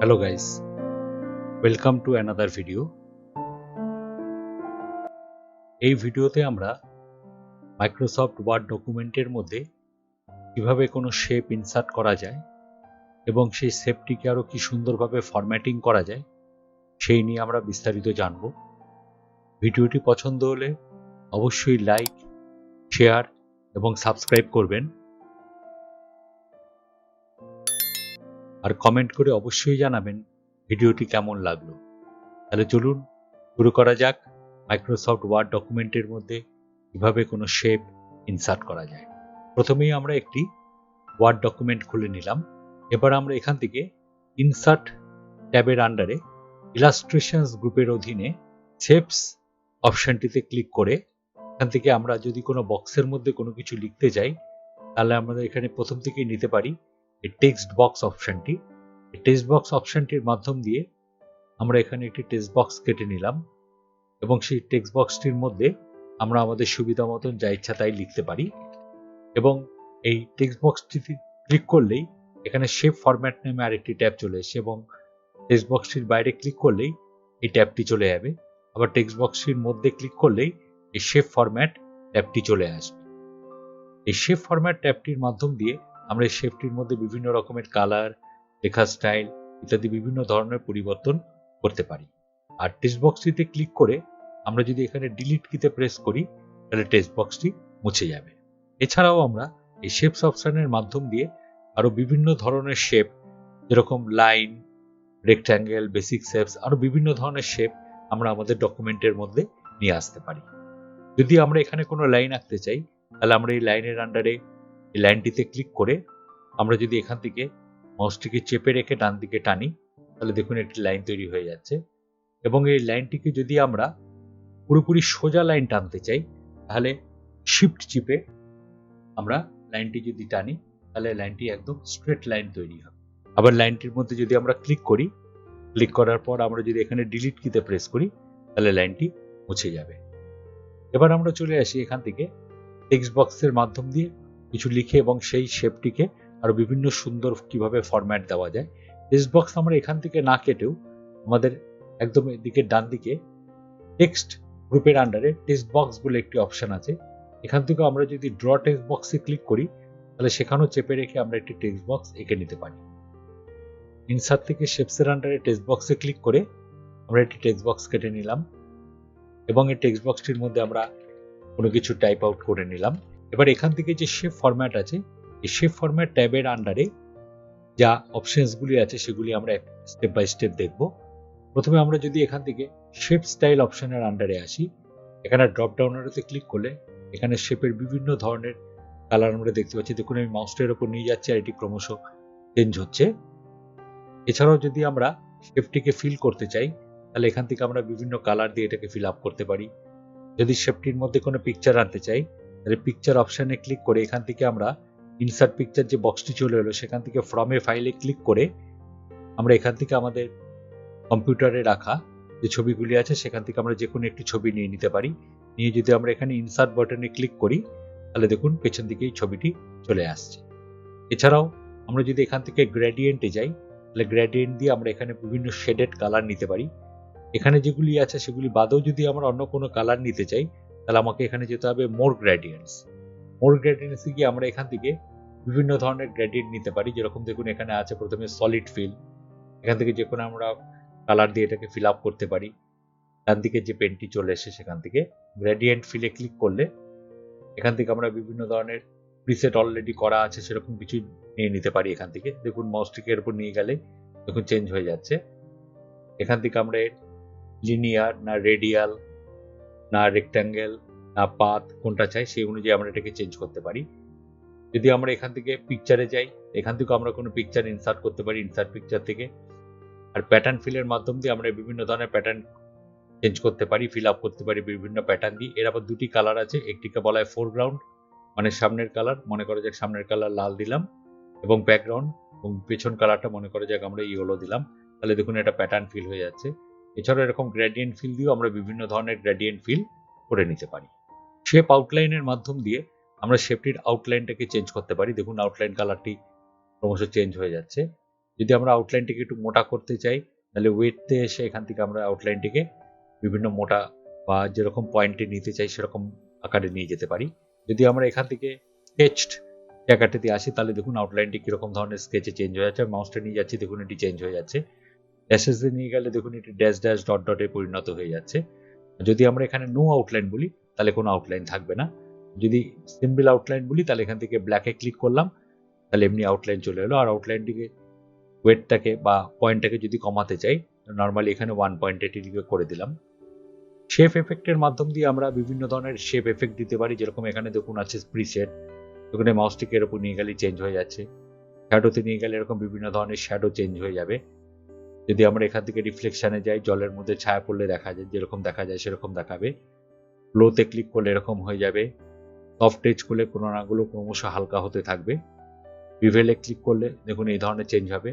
Hello guys, welcome to another video. এই ভিডিওতে আমরা মাইক্রোসফট ওয়ার্ড ডকুমেন্টের মধ্যে কিভাবে কোনো শেপ ইনসার্ট করা যায় এবং সেই শেপটিকে আরো কি সুন্দরভাবে ফরম্যাটিং করা যায় সেই নিয়ে আমরা বিস্তারিত জানব। ভিডিওটি পছন্দ হলে অবশ্যই লাইক, শেয়ার এবং সাবস্ক্রাইব করবেন আর কমেন্ট করে অবশ্যই জানাবেন ভিডিওটি কেমন লাগলো। তাহলে চলুন শুরু করা যাক মাইক্রোসফট ওয়ার্ড ডকুমেন্টের মধ্যে কিভাবে কোনো শেপ ইনসার্ট করা যায়। প্রথমেই আমরা একটি ওয়ার্ড ডকুমেন্ট খুলে নিলাম। এবার আমরা এখান থেকে ইনসার্ট ট্যাবের আন্ডারে ইলাস্ট্রেশনস গ্রুপের অধীনে শেপস অপশনটিতে ক্লিক করে এখান থেকে আমরা যদি কোনো বক্সের মধ্যে কোনো কিছু লিখতে যাই তাহলে আমরা এখানে প্রথম থেকেই নিতে পারি এই টেক্সট বক্স অপশনটি। এই টেক্সট বক্স অপশনটির মাধ্যম দিয়ে আমরা এখানে একটি টেক্সট বক্স কেটে নিলাম এবং সেই টেক্সট বক্সটির মধ্যে আমরা আমাদের সুবিধা মতন যা ইচ্ছা তাই লিখতে পারি। এবং এই টেক্সট বক্সটিতে ক্লিক করলেই এখানে শেপ ফরম্যাট নামে আরেকটি ট্যাব চলে এসেছে এবং টেক্সট বক্সটির বাইরে ক্লিক করলেই এই ট্যাবটি চলে যাবে। আবার টেক্সট বক্সটির মধ্যে ক্লিক করলেই এই শেপ ফরম্যাট ট্যাবটি চলে আসবে। এই শেপ ফরম্যাট ট্যাবটির মাধ্যম দিয়ে আমরা এই শেপটির মধ্যে বিভিন্ন রকমের কালার, লেখার স্টাইল ইত্যাদি বিভিন্ন ধরনের পরিবর্তন করতে পারি। আর টেক্সট বক্সটিতে ক্লিক করে আমরা যদি এখানে ডিলিট কিতে প্রেস করি তাহলে টেক্সট বক্সটি মুছে যাবে। এছাড়াও আমরা এই শেপস অপশনের মাধ্যম দিয়ে আরো বিভিন্ন ধরনের শেপ যেরকম লাইন, রেক্ট্যাঙ্গেল, বেসিক শেপস আরো বিভিন্ন ধরনের শেপ আমরা আমাদের ডকুমেন্টের মধ্যে নিয়ে আসতে পারি। যদি আমরা এখানে কোনো লাইন আঁকতে চাই তাহলে আমরা এই লাইনের আন্ডারে এই লাইনটিতে ক্লিক করে আমরা যদি এখান থেকে মাউসটিকে চেপে রেখে ডান দিকে টানি তাহলে দেখুন একটি লাইন তৈরি হয়ে যাচ্ছে। এবং এই লাইনটিকে যদি আমরা পুরোপুরি সোজা লাইন টানতে চাই তাহলে শিফট চিপে আমরা লাইনটি যদি টানি তাহলে লাইনটি একদম স্ট্রেট লাইন তৈরি হবে। আবার লাইনটির মধ্যে যদি আমরা ক্লিক করি, ক্লিক করার পর আমরা যদি এখানে ডিলিট কিতে প্রেস করি তাহলে লাইনটি মুছে যাবে। এবার আমরা চলে আসি এখান থেকে টেক্সট বক্সের মাধ্যম দিয়ে কিছু লিখে এবং সেই শেপটিকে আরো বিভিন্ন সুন্দর কিভাবে ফরম্যাট দেওয়া যায়। টেক্সট বক্স আমরা এখান থেকে না কেটেও আমাদের একদম এদিকে ডান দিকে টেক্সট গ্রুপের আন্ডারে টেক্সট বক্স বলে একটি অপশন আছে। এখান থেকে আমরা যদি ড্র টেক্সট বক্সে ক্লিক করি তাহলে সেখানেও চেপে রেখে আমরা একটি টেক্সট বক্স এঁকে নিতে পারি। ইনসার্ট থেকে শেপসের আন্ডারে টেক্সট বক্সে ক্লিক করে আমরা একটি টেক্সট বক্স কেটে নিলাম এবং এই টেক্সট বক্সটির মধ্যে আমরা কোনো কিছু টাইপ আউট করে নিলাম। এবার এখান থেকে যে শেপ ফরম্যাট আছে এই শেপ ফরম্যাট ট্যাবের আন্ডারে যা অপশনসগুলি আছে সেগুলি আমরা স্টেপ বাই স্টেপ দেখব। প্রথমে আমরা যদি এখান থেকে শেপ স্টাইল অপশনের আন্ডারে আসি, এখানে ড্রপ ডাউন অ্যারোতে ক্লিক করলে এখানে শেপের বিভিন্ন ধরনের কালার আমরা দেখতে পাচ্ছি। দেখুন আমি মাউসটার উপর নিয়ে যাচ্ছি আর এটি ক্রমশ চেঞ্জ হচ্ছে। এছাড়াও যদি আমরা শেপটিকে ফিল করতে চাই তাহলে এখান থেকে আমরা বিভিন্ন কালার দিয়ে এটাকে ফিল আপ করতে পারি। যদি শেপটির মধ্যে কোনো পিকচার আনতে চাই তাহলে পিকচার অপশনে ক্লিক করে এখান থেকে আমরা ইনসার্ট পিকচার যে বক্সটি চলে এলো সেখান থেকে ফ্রম এ ফাইলে ক্লিক করে আমরা এখান থেকে আমাদের কম্পিউটারে রাখা যে ছবিগুলি আছে সেখান থেকে আমরা যে কোনো একটি ছবি নিয়ে নিতে পারি। নিয়ে যদি আমরা এখানে ইনসার্ট বাটনে ক্লিক করি তাহলে দেখুন পেছন দিকে এই ছবিটি চলে আসছে। এছাড়াও আমরা যদি এখান থেকে গ্রেডিয়েন্টে যাই তাহলে গ্রেডিয়েন্ট দিয়ে আমরা এখানে বিভিন্ন শেডেড কালার নিতে পারি। এখানে যেগুলি আছে সেগুলি বাদেও যদি আমরা অন্য কোনো কালার নিতে চাই তাহলে আমাকে এখানে যেতে হবে মোর গ্রেডিয়েন্টস। মোর গ্রেডিয়েন্টসে গিয়ে আমরা এখান থেকে বিভিন্ন ধরনের গ্রেডিয়েন্ট নিতে পারি। যেরকম দেখুন এখানে আছে প্রথমে সলিড ফিল, এখান থেকে যে কোনো আমরা কালার দিয়ে এটাকে ফিল আপ করতে পারি। ডান দিকে যে পেনটি চলে এসে সেখান থেকে গ্রেডিয়েন্ট ফিলে ক্লিক করলে এখান থেকে আমরা বিভিন্ন ধরনের প্রিসেট অলরেডি করা আছে সেরকম কিছু নিয়ে নিতে পারি। এখান থেকে দেখুন মাউসটিকে এর উপর নিয়ে গেলে দেখুন চেঞ্জ হয়ে যাচ্ছে। এখান থেকে আমরা লিনিয়ার না রেডিয়াল না রেক্ট্যাঙ্গেল না পাথ কোনটা চাই সেই অনুযায়ী আমরা এটাকে চেঞ্জ করতে পারি। যদি আমরা এখান থেকে পিকচারে যাই এখান থেকে আমরা কোনো পিকচার ইনসার্ট করতে পারি ইনসার্ট পিকচার থেকে। আর প্যাটার্ন ফিলের মাধ্যম দিয়ে আমরা বিভিন্ন ধরনের প্যাটার্ন চেঞ্জ করতে পারি, ফিল আপ করতে পারি বিভিন্ন প্যাটার্ন দিয়ে। এর আবার দুটি কালার আছে, একটিকে বলা হয় ফোরগ্রাউন্ড মানে সামনের কালার, মনে করা যাক সামনের কালার লাল দিলাম, এবং ব্যাকগ্রাউন্ড এবং পেছন কালারটা মনে করা যাক আমরা ইয়েলো দিলাম। তাহলে দেখুন এটা প্যাটার্ন ফিল হয়ে যাচ্ছে। এছাড়াও এরকম গ্রেডিয়েন্ট ফিল দিয়েও আমরা বিভিন্ন ধরনের গ্রেডিয়েন্ট ফিল করে নিতে পারি। শেপ আউটলাইনের মাধ্যম দিয়ে আমরা শেপটির আউটলাইনটাকে চেঞ্জ করতে পারি। দেখুন আউটলাইন কালারটি ক্রমশ চেঞ্জ হয়ে যাচ্ছে। যদি আমরা আউটলাইনটিকে একটু মোটা করতে চাই তাহলে ওয়েটতে এসে এখান থেকে আমরা আউটলাইনটিকে বিভিন্ন মোটা বা যেরকম পয়েন্টে নিতে চাই সেরকম আকারে নিয়ে যেতে পারি। যদি আমরা এখান থেকে স্কেচড জায়গাটাতে আসি তাহলে দেখুন আউটলাইনটি কিরকম ধরনের স্কেচে চেঞ্জ হয়ে যাচ্ছে। মাউসটা নিয়ে যাচ্ছি, দেখুন এটি চেঞ্জ হয়ে যাচ্ছে। ড্যাশেসে নিয়ে গেলে দেখুন এটি ড্যাশ ড্যাশ ডট ডটে পরিণত হয়ে যাচ্ছে। যদি আমরা এখানে নো আউটলাইন বলি তাহলে কোনো আউটলাইন থাকবে না। যদি সিম্পল আউটলাইন বলি তাহলে এখান থেকে ব্ল্যাকে ক্লিক করলাম, তাহলে এমনি আউটলাইন চলে এলো। আর আউটলাইনটিকে ওয়েটটাকে বা পয়েন্টটাকে যদি কমাতে চাই নর্মালি এখানে 1 পয়েন্ট এটিকে করে দিলাম। শেপ এফেক্টের মাধ্যম দিয়ে আমরা বিভিন্ন ধরনের শেপ এফেক্ট দিতে পারি। যেরকম এখানে দেখুন আছে প্রিসেট, ওখানে মাউসটিকে এর উপর নিয়ে গেলে চেঞ্জ হয়ে যাচ্ছে। শ্যাডোতে নিয়ে গেলে এরকম বিভিন্ন ধরনের শ্যাডো চেঞ্জ হয়ে যাবে। যদি আমরা এখান থেকে রিফ্লেকশনে যাই, জলের মধ্যে ছায়া পড়লে দেখা যায় যেরকম দেখা যায় সেরকম দেখাবে। ফ্লোতে ক্লিক করলে এরকম হয়ে যাবে। সফট টাচ করলে কোণাগুলো ক্রমশ হালকা হতে থাকবে। বিভেলে ক্লিক করলে দেখুন এই ধরনের চেঞ্জ হবে।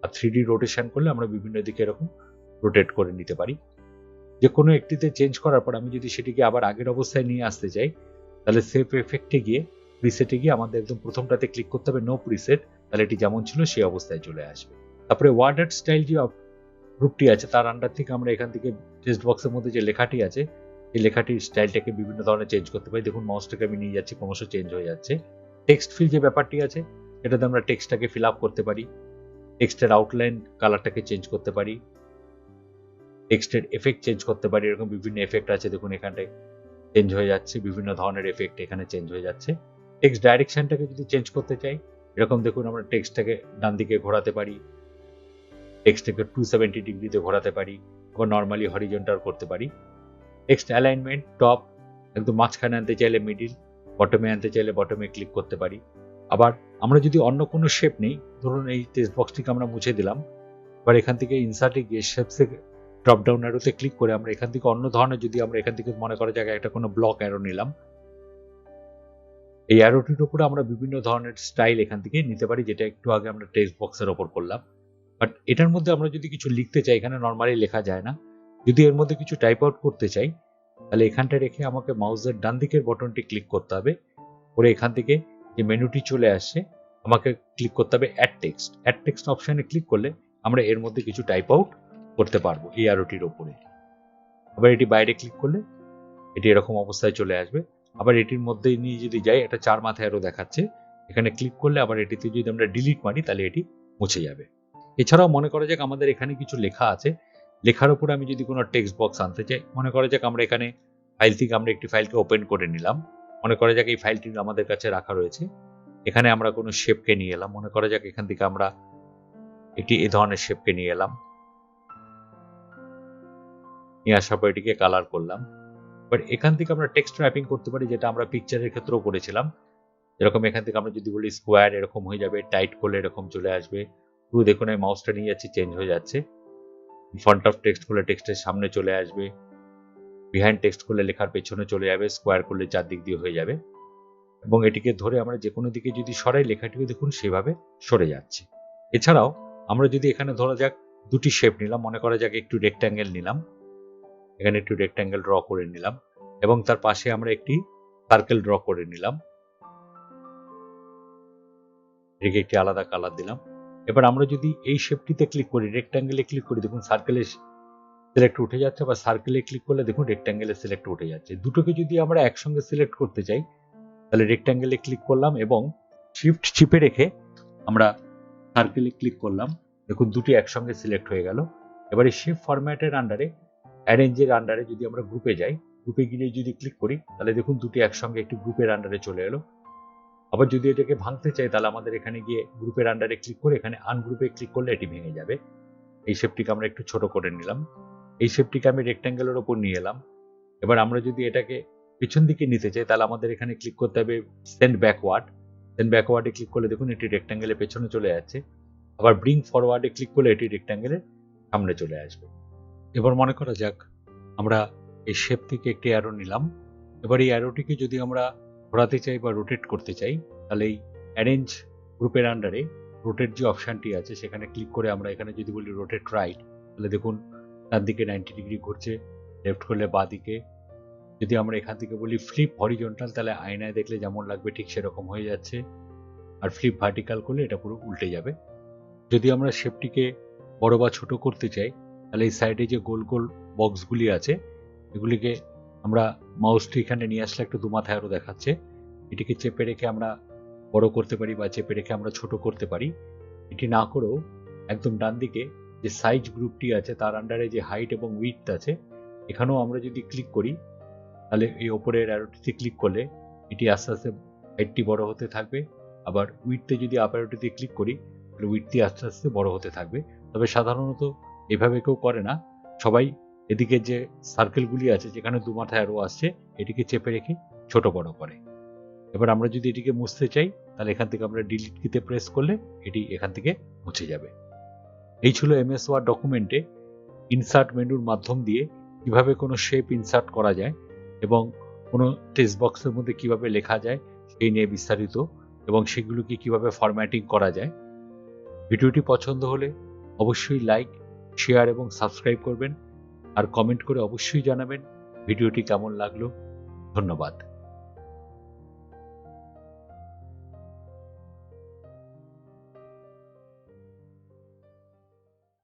আর 3D রোটেশন করলে আমরা বিভিন্ন দিকে এরকম রোটেট করে নিতে পারি। যে কোনো একটিতে চেঞ্জ করার পর আমি যদি সেটিকে আবার আগের অবস্থায় নিয়ে আসতে চাই তাহলে সেভ এফেক্টে গিয়ে প্রিসেটে গিয়ে আমাদের একদম প্রথমটাতে ক্লিক করতে হবে নো প্রিসেট, তাহলে এটি যেমন ছিল সেই অবস্থায় চলে আসবে। তারপরে ওয়ার্ড আর্ট স্টাইল যে গ্রুপটি আছে তার আন্ডার থেকে আমরা এখান থেকে টেক্সট বক্সের মধ্যে যে লেখাটি আছে এই লেখাটির স্টাইলটাকে বিভিন্ন ধরনের চেঞ্জ করতে পারি। দেখুন মাউসটাকে আমি নিয়ে যাচ্ছি, ক্রমশ চেঞ্জ হয়ে যাচ্ছে। টেক্সট ফিল যে ব্যাপারটি আছে এটাতে আমরা টেক্সটটাকে ফিল আপ করতে পারি, টেক্সটের আউটলাইন কালারটাকে চেঞ্জ করতে পারি, টেক্সটের এফেক্ট চেঞ্জ করতে পারি। এরকম বিভিন্ন এফেক্ট আছে, দেখুন এখানটায় চেঞ্জ হয়ে যাচ্ছে, বিভিন্ন ধরনের এফেক্ট এখানে চেঞ্জ হয়ে যাচ্ছে। টেক্সট ডাইরেকশনটাকে যদি চেঞ্জ করতে চাই এরকম দেখুন আমরা টেক্সটটাকে ডান দিকে ঘোরাতে পারি, টেক্সটটাকে 270 ডিগ্রিতে ঘোরাতে পারি, আবার নর্মালি হরিজন্টাল করতে পারি। টেক্সট অ্যালাইনমেন্ট টপ একদম মাঝখানে আনতে চাইলে মিডিল, বটমে আনতে চাইলে বটমে ক্লিক করতে পারি। আবার আমরা যদি অন্য কোনো শেপ নেই, ধরুন এই টেক্সট বক্সটিকে আমরা মুছে দিলাম, এবার এখান থেকে ইনসার্টে গিয়ে শেপসে ড্রপ ডাউন অ্যারোতে ক্লিক করে আমরা এখান থেকে অন্য ধরনের যদি আমরা এখান থেকে মনে করা জায়গায় একটা কোনো ব্লক অ্যারো নিলাম, এই অ্যারোটির উপরে আমরা বিভিন্ন ধরনের স্টাইল এখান থেকে নিতে পারি, যেটা একটু আগে আমরা টেক্সট বক্সের ওপর করলাম। বাট এটার মধ্যে আমরা যদি কিছু লিখতে চাই এখানে নর্মালি লেখা যায় না। যদি এর মধ্যে কিছু টাইপ আউট করতে চাই তাহলে এখানটা রেখে আমাকে মাউসের ডান দিকের বটনটি ক্লিক করতে হবে, করে এখান থেকে যে মেনুটি চলে আসছে আমাকে ক্লিক করতে হবে অ্যাড টেক্সট। অ্যাড টেক্সট অপশানে ক্লিক করলে আমরা এর মধ্যে কিছু টাইপ আউট করতে পারবো এই অ্যারোটির ওপরে। আবার এটি বাইরে ক্লিক করলে এটি এরকম অবস্থায় চলে আসবে। আবার এটির মধ্যে নিয়ে যদি যাই একটা 4 মাথা অ্যারো দেখাচ্ছে, এখানে ক্লিক করলে আবার এটিতে যদি আমরা ডিলিট মারি তাহলে এটি মুছে যাবে। এছাড়াও মনে করা যাক আমাদের এখানে কিছু লেখা আছে, লেখার উপরে আমি যদি কোনো টেক্সট বক্স আনতে চাই, মনে করা যাক আমরা এখানে ফাইল থেকে আমরা একটি ফাইলকে ওপেন করে নিলাম, মনে করা যাক এই ফাইলটি আমাদের কাছে রাখা রয়েছে, এখানে আমরা কোনো শেপকে নিয়ে এলাম, মনে করা যাক এখান থেকে আমরা একটি এ ধরনের শেপকে নিয়ে এলাম, নিয়ে আসার পর এটিকে কালার করলাম। বাট এখান থেকে আমরা টেক্সট র্যাপিং করতে পারি, যেটা আমরা পিকচারের ক্ষেত্রেও করেছিলাম। এরকম এখান থেকে আমরা যদি বলি স্কোয়ার এরকম হয়ে যাবে, টাইট করলে এরকম চলে আসবে। পুরো দেখুন এই মাউসটা নিয়ে যাচ্ছি, চেঞ্জ হয়ে যাচ্ছে। ফন্ট অফ টেক্সট করলে টেক্সটের সামনে চলে আসবে, বিহাইন্ড টেক্সট করলে লেখার পেছনে চলে যাবে, স্কোয়ার করলে চারদিক দিয়ে হয়ে যাবে। এবং এটিকে ধরে আমরা যে কোনো দিকে যদি সরাই লেখাটিও দেখুন সেভাবে সরে যাচ্ছে। এছাড়াও আমরা যদি এখানে ধরা যাক দুটি শেপ নিলাম, মনে করা যাক একটু রেক্ট্যাঙ্গেল নিলাম, এখানে একটু রেক্ট্যাঙ্গেল ড্র করে নিলাম এবং তার পাশে আমরা একটি সার্কেল ড্র করে নিলাম, এটিকে একটি আলাদা কালার দিলাম। এবার আমরা যদি এই শেপটিতে ক্লিক করি, রেক্ট্যাঙ্গেলে ক্লিক করি, দেখুন সার্কেলে সিলেক্ট উঠে যাচ্ছে, বা সার্কেলে ক্লিক করলে দেখুন রেক্ট্যাঙ্গেলে সিলেক্ট উঠে যাচ্ছে। দুটোকে যদি আমরা একসঙ্গে সিলেক্ট করতে চাই তাহলে রেক্ট্যাঙ্গেলে ক্লিক করলাম এবং শিফট চিপে রেখে আমরা সার্কেলে ক্লিক করলাম, দেখুন দুটি একসঙ্গে সিলেক্ট হয়ে গেল। এবারে শিফট ফরম্যাটের আন্ডারে অ্যারেঞ্জের আন্ডারে যদি আমরা গ্রুপে যাই, গ্রুপে গিয়ে যদি ক্লিক করি তাহলে দেখুন দুটি একসঙ্গে একটি গ্রুপের আন্ডারে চলে এলো। আবার যদি এটাকে ভাঙতে চাই তাহলে আমাদের এখানে গিয়ে গ্রুপের আন্ডারে ক্লিক করে এখানে আনগ্রুপে ক্লিক করলে এটি ভেঙে যাবে। এই শেপটিকে আমরা একটু ছোট করে নিলাম, এই শেপটিকে আমি রেক্ট্যাঙ্গেলের ওপর নিয়ে এলাম। এবার আমরা যদি এটাকে পিছন দিকে নিতে চাই তাহলে আমাদের এখানে ক্লিক করতে হবে সেন্ড ব্যাকওয়ার্ড। সেন্ড ব্যাকওয়ার্ডে ক্লিক করলে দেখুন এটি রেক্ট্যাঙ্গেলের পেছনে চলে যাচ্ছে। আবার ব্রিং ফরওয়ার্ডে ক্লিক করলে এটি রেক্ট্যাঙ্গেলের সামনে চলে আসবে। এবার মনে করা যাক আমরা এই শেপ থেকে একটি অ্যারো নিলাম, এবার এই অ্যারোটিকে যদি আমরা ঘোরাতে চাই বা রোটেট করতে চাই তাহলে এই অ্যারেঞ্জ গ্রুপের আন্ডারে রোটেট যে অপশানটি আছে সেখানে ক্লিক করে আমরা এখানে যদি বলি রোটেট রাইট তাহলে দেখুন তার দিকে 90 ডিগ্রি ঘুরছে, লেফট করলে বাঁ দিকে। যদি আমরা এখান থেকে বলি ফ্লিপ হরিজন্টাল তাহলে আয়নায় দেখলে যেমন লাগবে ঠিক সেরকম হয়ে যাচ্ছে, আর ফ্লিপ ভার্টিক্যাল করলে এটা পুরো উল্টে যাবে। যদি আমরা শেপটিকে বড় বা ছোট করতে চাই তাহলে এই সাইডে যে গোল গোল বক্সগুলি আছে এগুলিকে আমরা মাউসটি এখানে নিয়ে আসলে একটা দুমাথায় আরো দেখাচ্ছে, এটিকে চেপে রেখে আমরা বড় করতে পারি বা চেপে রেখে আমরা ছোট করতে পারি। এটি না করেও একদম ডান দিকে যে সাইজ গ্রুপটি আছে তার আন্ডারে যে হাইট এবং উইডথ আছে এখানেও আমরা যদি ক্লিক করি তাহলে এই ওপরের অ্যারোটিতে ক্লিক করলে এটি আস্তে আস্তে হাইটটি বড় হতে থাকবে, আবার উইডথে যদি আপ অ্যারোটিতে ক্লিক করি তাহলে উইডথটি আস্তে আস্তে বড় হতে থাকবে। তবে সাধারণত এভাবে কেউ করে না, সবাই এদিকে যে সার্কেলগুলি আছে যেখানে দুমাথায় অ্যারো আসছে এটিকে চেপে রেখে ছোট বড় করে। এবার আমরা যদি এটিকে মুছতে চাই তাহলে এখান থেকে আমরা ডিলিট কিতে প্রেস করলে এটি এখান থেকে মুছে যাবে। এই ছিল এমএস ওয়ার্ড ডকুমেন্টে ইনসার্ট মেনুর মাধ্যম দিয়ে কিভাবে কোনো শেপ ইনসার্ট করা যায় এবং কোনো টেক্সট বক্সের মধ্যে কিভাবে লেখা যায় সেই নিয়ে বিস্তারিত, এবং সেগুলোকে কিভাবে ফরম্যাটিং করা যায়। ভিডিওটি পছন্দ হলে অবশ্যই লাইক, শেয়ার এবং সাবস্ক্রাইব করবেন, আর কমেন্ট করে অবশ্যই জানাবেন ভিডিওটি কেমন লাগলো। ধন্যবাদ।